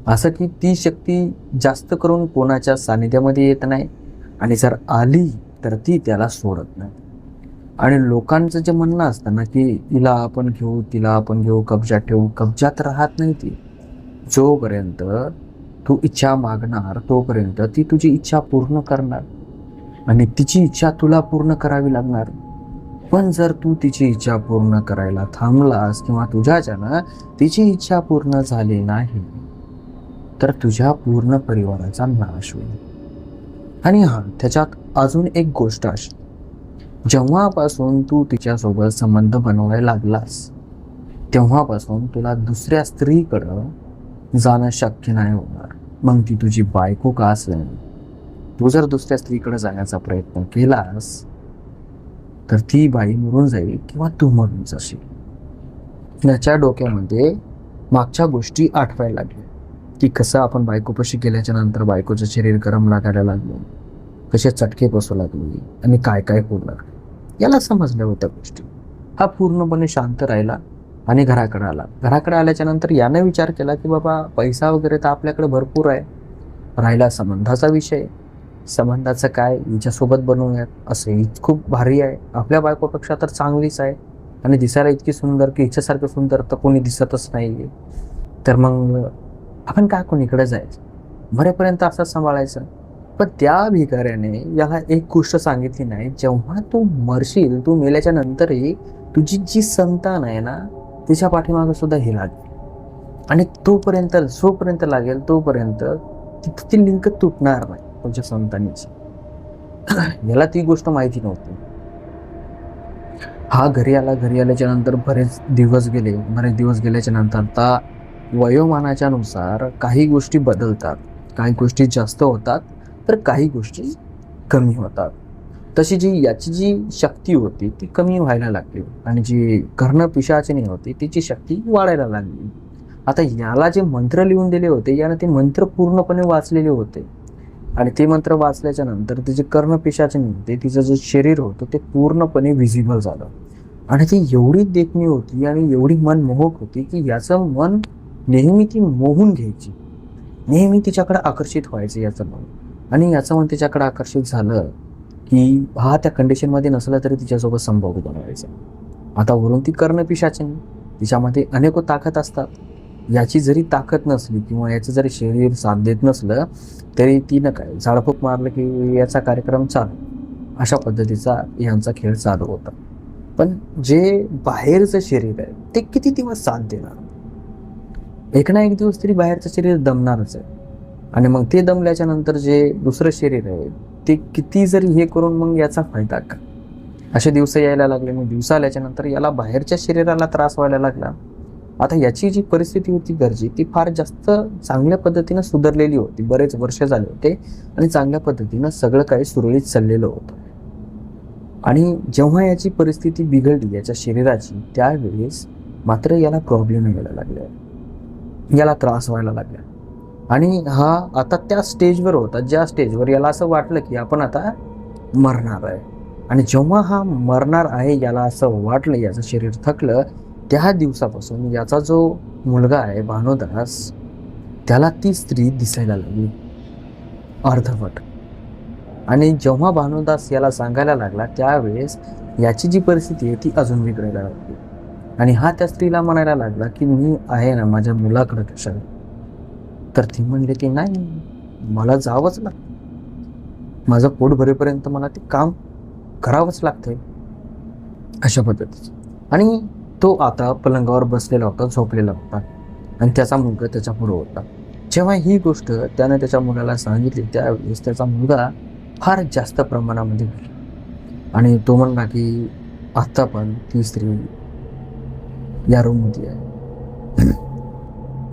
असं की ती शक्ती जास्त करून कोणाच्या सानिध्यामध्ये येत नाही आणि जर आली तर ती त्याला सोडत नाही. आणि लोकांचं जे म्हणणं असतं ना की तिला आपण घेऊ, तिला आपण घेऊ, कब्जात ठेवू, कब्जात राहत नाही ती. जोपर्यंत तू इच्छा मागणार तोपर्यंत ती तुझी इच्छा पूर्ण करणार आणि तिची इच्छा तुला पूर्ण करावी लागणार. पण जर तू तिची इच्छा पूर्ण करायला थांबलास किंवा तुझ्याच्यानं तिची इच्छा पूर्ण झाली नाही तर तुझ्या पूर्ण परिवाराचा नाश होईल. आणि त्याच्यात अजून एक गोष्ट अशी, जेव्हापासून तू तिच्यासोबत संबंध बनवायला लागलास तेव्हापासून तुला दुसऱ्या स्त्रीकडं जाणं शक्य नाही होणार. मग ती तुझी बायको का असेल, तू जर दुसऱ्या स्त्रीकडे जाण्याचा प्रयत्न केलास तर ती बाई मरून जाईल किंवा तू मरून जाशील. त्याच्या डोक्यामध्ये मागच्या गोष्टी आठवायला लागल्या की कसं आपण बायकोपाशी गेल्याच्या नंतर बायकोचं शरीर गरम लागायला लागलं, कसे चटके बसू लागले आणि काय काय होऊ लागले. याला समजल्या होत्या गोष्टी. हा पूर्णपणे शांत राहिला आणि घराकडे आला. घराकडे आल्याच्या नंतर याने विचार केला की बाबा पैसा वगैरे तर आपल्याकडे भरपूर आहे, राहिला संबंधाचा विषय. संबंधाचं काय, हिच्यासोबत बनवूयात, असं ही खूप भारी आहे, आपल्या बायकोपेक्षा तर चांगलीच आहे आणि दिसायला इतकी सुंदर की हिच्यासारखं सुंदर तर कोणी दिसतच नाही. तर मग आपण काय कोणीकडे जायचं, मरेपर्यंत असंच सांभाळायचं. पण त्या भिकाऱ्याने याला एक गोष्ट सांगितली नाही, जेव्हा तू मरशील, तू मेल्याच्या नंतरही तुझी जी संतान आहे ना तिच्या पाठीमागं सुद्धा हे लागेल आणि तोपर्यंत जोपर्यंत लागेल तोपर्यंत ती लिंक तुटणार नाही तुमच्या संतानीची. याला ती गोष्ट माहिती नव्हती. हा घरी आल्याच्या नंतर बरेच दिवस गेल्याच्या नंतर आता वयोमानाच्या नुसार काही गोष्टी बदलतात, काही गोष्टी जास्त होतात तर काही गोष्टी कमी होतात. तशी याची जी शक्ती होती ती कमी व्हायला लागली आणि जी कर्ण पिशाचिनी होती तिची शक्ती वाढायला लागली. आता याला जे मंत्र लिहून दिले होते यानं ते मंत्र पूर्णपणे वाचलेले होते आणि ते मंत्र वाचल्याच्या नंतर तिचे कर्ण पिशाचिनी होते, तिचं जे शरीर होतं ते पूर्णपणे व्हिजिबल झालं आणि ती एवढी देखणी होती आणि एवढी मनमोहक होती की याचं मन नेहमी ती मोहून घ्यायची, नेहमी तिच्याकडे आकर्षित व्हायचं याचं मन. आणि याचं मन तिच्याकडे आकर्षित झालं की हा त्या कंडिशनमध्ये नसला तरी तिच्यासोबत संभोग बनवायचा. आता वरून ती कर्णपिशाचिनी, तिच्यामध्ये अनेक ताकद असतात. याची जरी ताकद नसली किंवा याचं जरी शरीर साथ देत नसलं तरी तिनं काय झाडफूक मारलं की याचा कार्यक्रम चालू, अशा पद्धतीचा यांचा खेळ चालू होता. पण जे बाहेरचं शरीर आहे ते किती दिवस साथ देणार, एक ना एक दिवस तरी बाहेरचं शरीर दमणारच आहे. आणि मग ते दमल्याच्या नंतर जे दुसरं शरीर आहे ते किती जरी हे करून मग याचा फायदा का. असे दिवस यायला लागले. मग दिवस आल्याच्या नंतर याला बाहेरच्या शरीराला त्रास व्हायला लागला. आता याची जी परिस्थिती होती घरची ती फार जास्त चांगल्या पद्धतीनं सुधारलेली होती, बरेच वर्ष झाले होते आणि चांगल्या पद्धतीनं सगळं काही सुरळीत चाललेलं होतं. आणि जेव्हा याची परिस्थिती बिघडली याच्या शरीराची त्यावेळेस मात्र याला प्रॉब्लेम यायला लागले, याला त्रास व्हायला लागला. आणि हा आता त्या स्टेजवर होता ज्या स्टेजवर याला असं वाटलं की आपण आता मरणार आहे. आणि जेव्हा हा मरणार आहे याला असं वाटलं, याचं शरीर थकलं, त्या दिवसापासून याचा जो मुलगा आहे भानुदास त्याला ती स्त्री दिसायला लागली अर्धवट. आणि जेव्हा भानुदास याला सांगायला लागला त्यावेळेस याची जी परिस्थिती आहे ती अजून बिघडायला लागली. आणि हा त्या स्त्रीला म्हणायला लागला की मी आहे ना माझ्या मुलाकडे कशाला. तर ती म्हणली की नाही, मला जावंच लागतं, माझं पोट भरेपर्यंत मला ते काम करावंच लागतंय, अशा पद्धतीचं. आणि तो आता पलंगावर बसलेला होता, झोपलेला होता आणि त्याचा मुलगा त्याच्या पुढे होता. जेव्हा ही गोष्ट त्याने त्याच्या मुलाला सांगितली त्यावेळेस त्याचा मुलगा फार जास्त प्रमाणामध्ये घडला आणि तो म्हणला की आत्ता पण ती स्त्री या रूममध्ये आहे,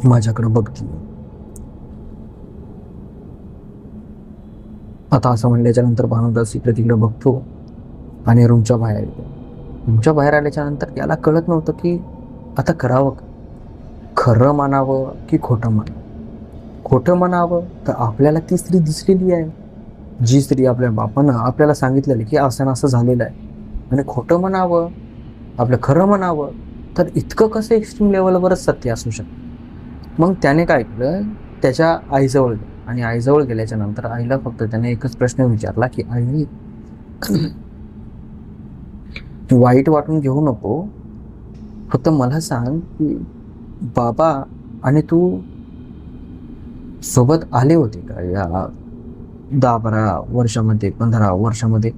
माझ्याकडे बघती. आता असं म्हणल्याच्या नंतर भानुदास इकडे तिकडे बघतो आणि रूमच्या बाहेर येतो. रूमच्या बाहेर आल्याच्या नंतर याला कळत नव्हतं की आता करावं, खरं मानावं की खोटं मानावं. खोटं म्हणावं तर आपल्याला ती स्त्री दिसलेली आहे, जी स्त्री आपल्या बापानं आपल्याला सांगितलेली की असं असं झालेलं आहे. आणि खोटं म्हणावं, आपलं खरं म्हणावं तर इतकं कसं एक्स्ट्रीम लेवलवरच सत्य असू शकतं. मग त्याने काय केलं, त्याच्या आईजवळ गेलं आणि आईजवळ गेल्याच्या नंतर आईला फक्त त्याने एकच प्रश्न विचारला की आई, वाईट वाटून घेऊ नको, फक्त मला सांग की बाबा आणि तू सोबत आले होते का या 10-12 वर्षामध्ये, 15 वर्षामध्ये?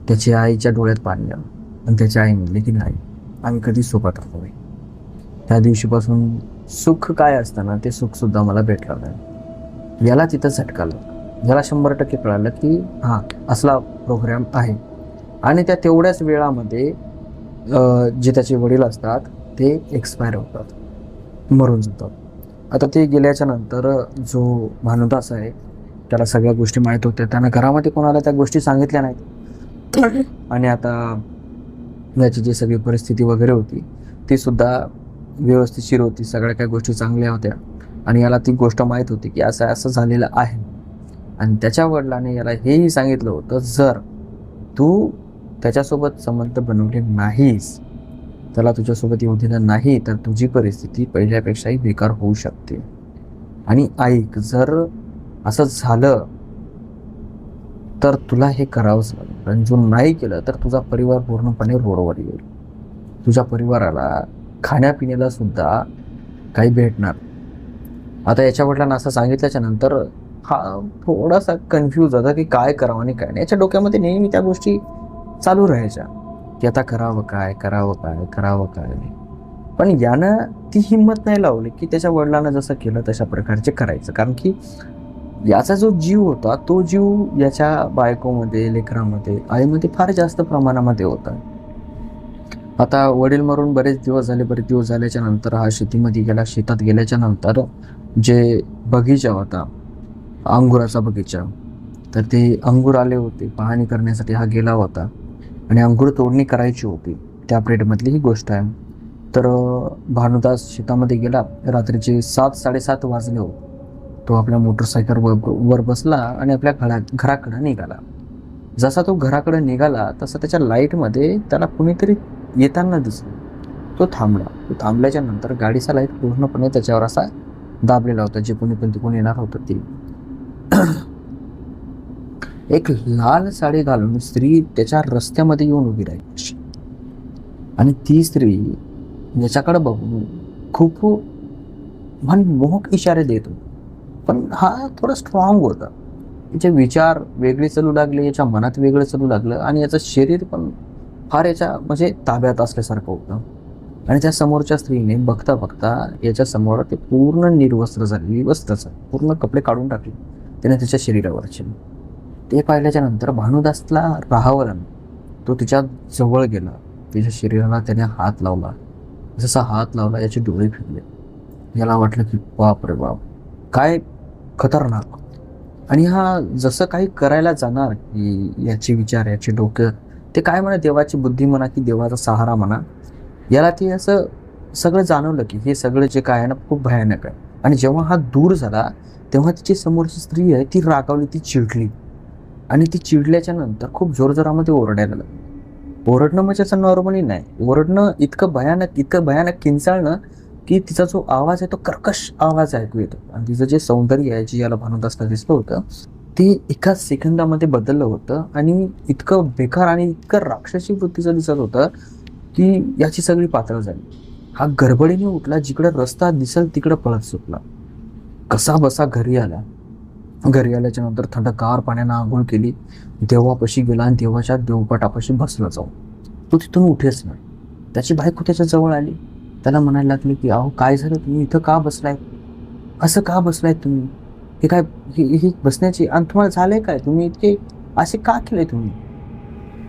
त्याच्या आईच्या डोळ्यात पाणी आलं आणि त्याच्या आई म्हणली की नाही, आम्ही कधी सोबत आलो नाही. त्या दिवशीपासून सुख काय असतं ना, ते सुखसुद्धा मला भेटलं नाही. याला तिथं झटकालं. याला 100% कळालं की हां, असला प्रोग्राम आहे. आणि त्या तेवढ्याच वेळामध्ये जे त्याचे वडील असतात ते एक्सपायर होतात, मरून जातात. आता ते गेल्याच्या नंतर जो भानुदास आहे त्याला सगळ्या गोष्टी माहीत होत्या. त्यानं घरामध्ये कोणाला त्या गोष्टी सांगितल्या नाहीत. आणि आता याची जी सगळी परिस्थिती वगैरे होती ती सुद्धा व्यवस्थितशीर होती, सगळ्या काही गोष्टी चांगल्या होत्या. आणि याला ती गोष्ट माहीत होती की असं असं झालेलं आहे. आणि त्याच्या वडिलांनी याला हेही सांगितलं होतं, जर तू त्याच्यासोबत संबंध बनवले नाहीस, त्याला तुझ्यासोबत येऊ दिलं नाही, तर तुझी परिस्थिती पहिल्यापेक्षाही बेकार होऊ शकते. आणि ऐक, जर असं झालं तर तुला हे करावंच लागेल. आणि जो नाही केलं तर तुझा परिवार पूर्णपणे रोडवर येईल. तुझ्या परिवाराला खाण्यापिण्याला सुद्धा काही भेटणार. आता याच्या वडिलांना असं सांगितल्याच्या नंतर हा थोडासा कन्फ्यूज होता की काय करावं आणि काय नाही. याच्या डोक्यामध्ये नेहमी त्या गोष्टी चालू राहायच्या की आता करावं काय, करावं काय, करावं काय. पण यानं ती हिंमत नाही लावली की त्याच्या वडिलांना जसं केलं तशा प्रकारचे करायचं. कारण की याचा जो जीव होता तो जीव याच्या बायकोमध्ये, लेकरामध्ये, आईमध्ये फार जास्त प्रमाणामध्ये होता. आता वडील मरून बरेच दिवस झाल्याच्या नंतर हा शेतीमध्ये गेला. शेतात गेल्याच्या नंतर जे बगीचा होता, अंगुराचा बगीचा, तर ते अंगूर आले होते, पाहणी करण्यासाठी हा गेला होता. आणि अंगूर तोडणी करायची होती, त्या पिरियडमधली ही गोष्ट आहे. तर भानुदास शेतामध्ये गेला. रात्रीचे 7-7:30 वाजले हो. तो आपल्या मोटरसायकलवर बसला आणि आपल्या घराकडे निघाला. जसा तो घराकडे निघाला तसा त्याच्या लाईटमध्ये त्याला कुणीतरी येताना दिसलं. तो थांबला. तो थांबल्याच्या नंतर गाडीचा लाईट पूर्णपणे त्याच्यावर असा दाबलेला होता. जे कोणी पण तिकडून येणार होतं ते. एक लाल साडी घालून स्त्री त्याच्या रस्त्यामध्ये येऊन उभी राहिली. आणि ती स्त्री याच्याकडे बघून खूप मनमोहक इशारे देत होती. पण हा थोडा स्ट्रॉंग होता. याचे विचार वेगळे चालू लागले, याच्या मनात वेगळं चालू लागलं. आणि याचं शरीर पण फार याच्या म्हणजे ताब्यात असल्यासारखं होतं. आणि त्या समोरच्या स्त्रीने बघता बघता याच्या समोर ते पूर्ण निर्वस्त्र झाले, विवस्त्रच, पूर्ण कपडे काढून टाकले त्याने त्याच्या शरीरावरचे. ते पाहिल्याच्या नंतर भानुदासला राहावलं. तो तिच्या जवळ गेला, तिच्या शरीराला त्याने हात लावला. जसा हात लावला याचे डोळे फिरले. याला वाटलं की बाप रे बाप, काय खतरनाक. आणि हा जसं काही करायला जाणार की याचे विचार, याचे डोकं, ते काय म्हणा, देवाची बुद्धी म्हणा की देवाचा सहारा म्हणा, याला ते असं सगळं जाणवलं की हे सगळं जे काय आहे ना खूप भयानक आहे. आणि जेव्हा हा दूर झाला तेव्हा तिची समोरची स्त्री आहे ती रागावली, ती चिडली. आणि ती चिडल्याच्या नंतर खूप जोरजोरामध्ये ओरडायला लागली. ओरडणं म्हणजे असं नॉर्मली नाही, ओरडणं इतकं भयानक किंचाळणं की तिचा जो आवाज आहे तो कर्कश आवाज ऐकू येतो. आणि तिचं जे सौंदर्य आहे, जे याला भानुदासला दिसलं होतं, ते एका सेकंदामध्ये बदललं होतं. आणि इतकं बेकार आणि इतकं राक्षसी वृत्तीचं दिसत होतं की याची सगळी पातळ झाली. हा गडबडीने उठला, जिकडं रस्ता दिसेल तिकडं पळत सुटला. कसा बसा घरी आला. घरी आल्याच्या नंतर थंडगार पाण्यानं आंघोळ केली, देवापाशी गेला आणि देवाच्या देवपाटापाशी बसला जाऊन. तो तिथून उठेच नाही. त्याची बायको त्याच्या जवळ आली. त्याला म्हणायला लागली की अहो काय झालं, तुम्ही इथं का बसलाय, असं का बसलाय तुम्ही, हे काय ही बसण्याची, आणि तुम्हाला झालंय काय, तुम्ही इतके असे का केले तुम्ही.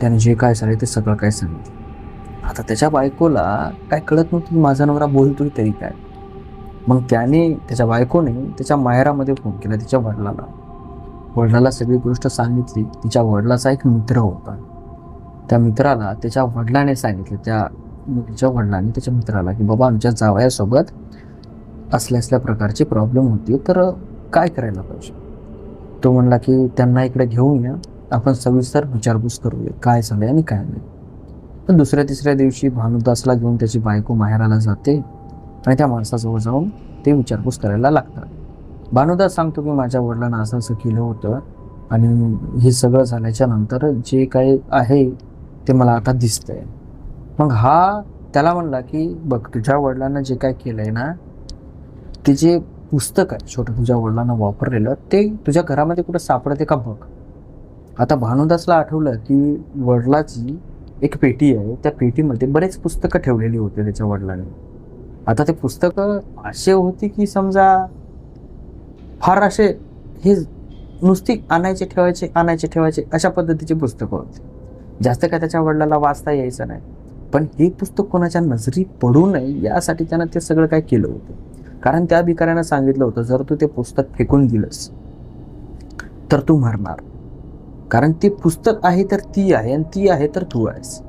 त्याने जे काय झाले ते सगळं काय सांगितलं. आता त्याच्या बायकोला काय कळत नव्हतं की माझा नवरा बोलतोय तरी काय. मग त्याच्या बायकोने त्याच्या माहेरामध्ये फोन केला तिच्या वडिलाला सगळी गोष्ट सांगितली. तिच्या वडिलाचा एक मित्र होता, त्या मित्राला त्याच्या वडिलाने सांगितलं, त्या मुलीच्या वडिलांनी त्याच्या मित्राला की बाबा आमच्या जावयासोबत असल्या प्रकारचे प्रॉब्लेम होते, तर काय करायला पाहिजे. तो म्हणला की त्यांना इकडे घेऊन या, आपण सविस्तर विचारपूस करूया काय झालंय आणि काय नाही. तर दुसऱ्या-तिसऱ्या दिवशी भानुदासला घेऊन त्याची बायको माहेराला जाते आणि त्या माणसाजवळ जाऊन ते विचारपूस करायला लागतात. भानुदास सांगतो की माझ्या वडिलांना असं असं केलं होतं आणि हे सगळं झाल्याच्या नंतर जे काही आहे ते मला आता दिसतंय. मग हा त्याला म्हणला की बघ, तुझ्या वडिलांना जे काय केलंय ना, ते जे पुस्तक आहे छोटं तुझ्या वडिलांना वापरलेलं, ते तुझ्या घरामध्ये कुठं सापडते का बघ. आता भानुदासला आठवलं की वडिलाची एक पेटी आहे, त्या पेटीमध्ये बरेच पुस्तकं ठेवलेली होते त्याच्या वडिलांनी. आता ते पुस्तकं असे होती की समजा फार असे हे नुसती आणायचे ठेवायचे अशा पद्धतीची पुस्तकं होती. जास्त काय त्याच्या वडिलाला वाचता यायचं नाही, पण हे पुस्तक कोणाच्या नजरी पडू नये यासाठी त्यानं ते सगळं काय केलं होतं. कारण त्या भिकाऱ्यानं सांगितलं होतं, जर तू ते पुस्तक फेकून दिलंस तर तू मरणार. कारण ते पुस्तक आहे तर ती आहे, आणि ती आहे तर तू आहेस.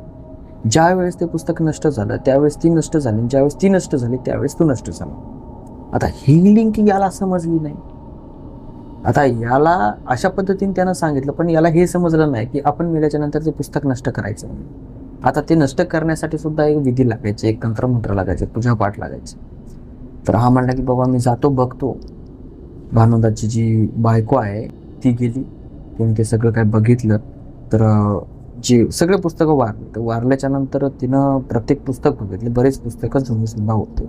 ज्या वेळेस ते पुस्तक नष्ट झालं त्यावेळेस ती नष्ट झाली, ज्यावेळेस ती नष्ट झाली त्यावेळेस तू नष्ट झाला. आता ही लिंक याला समजली नाही. आता याला अशा पद्धतीने त्यानं सांगितलं, पण याला हे समजलं नाही की आपण मेल्याच्या नंतर ते पुस्तक नष्ट करायचं. आता ते नष्ट करण्यासाठी सुद्धा एक विधी लागायची, एक तंत्रमंत्र लागायचे, पूजापाठ लागायचे. तर हा म्हणला की बाबा मी जातो बघतो. भानुदाची जी बायको आहे ती गेली, तिने ते सगळं काय बघितलं. तर जे सगळे पुस्तकं वारले, तर वारल्याच्या नंतर तिनं प्रत्येक पुस्तक बघितले, बरेच पुस्तकं जुनी सुद्धा होते.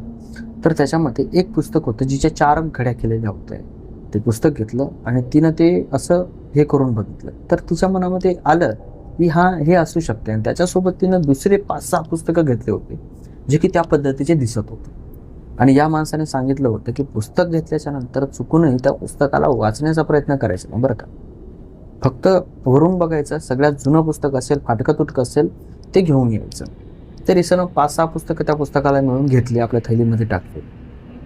तर त्याच्यामध्ये एक पुस्तक होतं जिच्या 4 घड्या केलेल्या होत्या. ते पुस्तक घेतलं आणि तिनं ते असं हे करून बघितलं, तर तिच्या मनामध्ये आलं की हा हे असू शकते. आणि त्याच्यासोबत तिनं दुसरे 5-6 पुस्तकं घेतले होते जे की त्या पद्धतीचे दिसत होते. आणि या माणसाने सांगितलं होतं की पुस्तक घेतल्याच्या नंतर चुकूनही त्या पुस्तकाला वाचण्याचा प्रयत्न करायचा नाही बरं का. फक्त वरून बघायचं, सगळ्यात जुनं पुस्तक असेल, फाटकं तुटकं असेल ते घेऊन यायचं. ते रिसनं 5-6 पुस्तकं त्या पुस्तकाला मिळून घेतली, आपल्या थैलीमध्ये टाकली.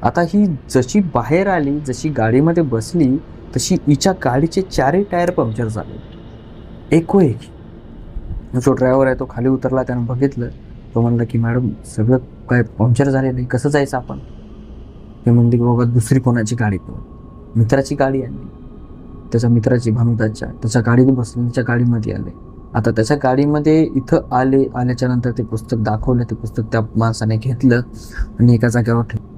आता ही जशी बाहेर आली, जशी गाडीमध्ये बसली, तशी हिच्या गाडीचे 4ही टायर पंक्चर झाले, एकोएक. जो ड्रायव्हर आहे तो खाली उतरला, त्यानं बघितलं. तो म्हणला की मॅडम सगळं काय पंक्चर झाले नाही, कसं जायचं आपण. ते म्हणते की बाबा दुसरी कोणाची गाडी करून, मित्राची गाडी आणली, त्याच्या मित्राची भानुदासच्या, त्याच्या गाडीत बसले, त्याच्या गाडीमध्ये आले. आता त्याच्या गाडीमध्ये इथं आल्याच्या नंतर ते पुस्तक दाखवलं. ते पुस्तक त्या माणसाने घेतलं आणि एका जागेवर ठेवलं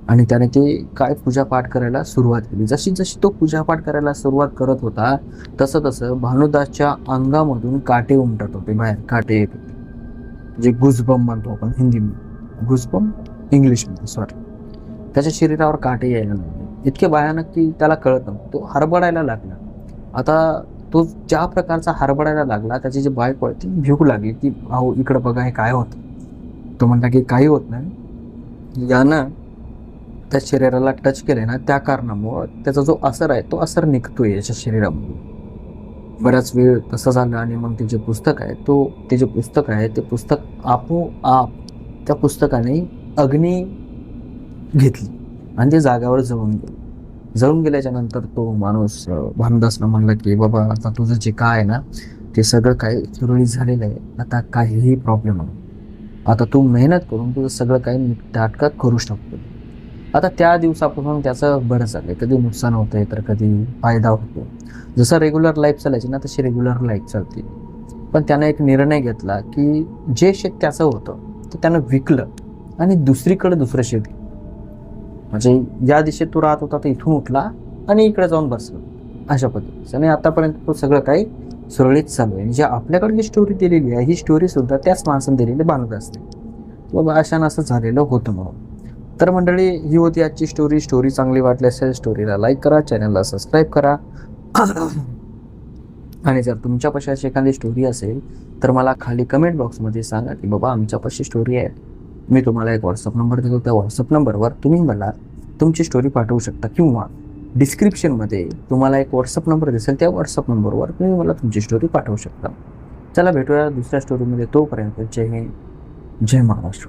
आणि त्याने ते काय पूजापाठ करायला सुरुवात केली. जशी जशी तो पूजापाठ करायला सुरुवात करत होता तसं तसं भानुदासच्या अंगामधून काटे उमटत होते, बाहेर काटे येत होते. जे गुजबम म्हणतो आपण हिंदीमध्ये, गुजबम इंग्लिशमध्ये, सॉरी. त्याच्या शरीरावर काटे यायला लागले, इतके भयानक की त्याला कळत नव्हतं. तो हरबडायला लागला. आता तो ज्या प्रकारचा हरबडायला लागला, त्याची जी बायको आहे ती भिवू लागली की भाऊ इकडं बघा हे काय होतं. तो म्हणला की काही होत नाही, यानं त्या शरीराला टच केले ना, त्या कारणामुळं त्याचा जो असर आहे तो असर निघतोय याच्या शरीरामध्ये. बराच वेळ तसं झालं आणि मग ते जे पुस्तक आहे ते पुस्तक आपोआप त्या पुस्तकाने अग्नी घेतली आणि ते जागावर जळून गेल्याच्या नंतर तो माणूस भानुदासला म्हणला की बाबा आता तुझं जे काय आहे ना ते सगळं काय सुरळीत झालेलं आहे, आता काहीही प्रॉब्लेम नाही, आता तू मेहनत करून तुझं सगळं काही ताटकात करू शकतो. आता त्या दिवसापासून त्याचं बरं झालं. कधी नुकसान होतंय तर कधी फायदा होतो. जसं रेग्युलर लाईफ चालायची ना तशी रेग्युलर लाईफ चालते. पण त्यानं एक निर्णय घेतला की जे शेत त्याचं होतं ते त्यानं विकलं आणि दुसरीकडे दुसरं शेत घेतलं. म्हणजे या दिशेत तो राहत होता तर इथून उठला आणि इकडे जाऊन बसला, अशा पद्धतीचं. आणि आतापर्यंत तो सगळं काही सुरळीत चालू आहे. म्हणजे आपल्याकडे जी स्टोरी दिलेली आहे ही स्टोरी सुद्धा त्याच माणसाने दिलेली भानुदासने. बाबा अशानं असं झालेलं होतं म्हणून. तर मंडळी ही होती आजची स्टोरी चांगली वाटली असेल स्टोरीला लाईक करा, चॅनलला सबस्क्राईब करा. आणि जर तुमच्यापाशी अशी एखादी स्टोरी असेल तर मला खाली कमेंट बॉक्समध्ये सांगा की बाबा आमच्यापाशी स्टोरी आहे. मी तुम्हाला एक व्हॉट्सअप नंबर देतो, त्या व्हॉट्सअप नंबरवर तुम्ही मला तुमची स्टोरी पाठवू शकता, किंवा डिस्क्रिप्शनमध्ये तुम्हाला एक व्हॉट्सअप नंबर दिसेल, त्या व्हॉट्सअप नंबरवर तुम्ही मला तुमची स्टोरी पाठवू शकता. चला भेटूया दुसऱ्या स्टोरीमध्ये. तोपर्यंत जय हिंद, जय महाराष्ट्र.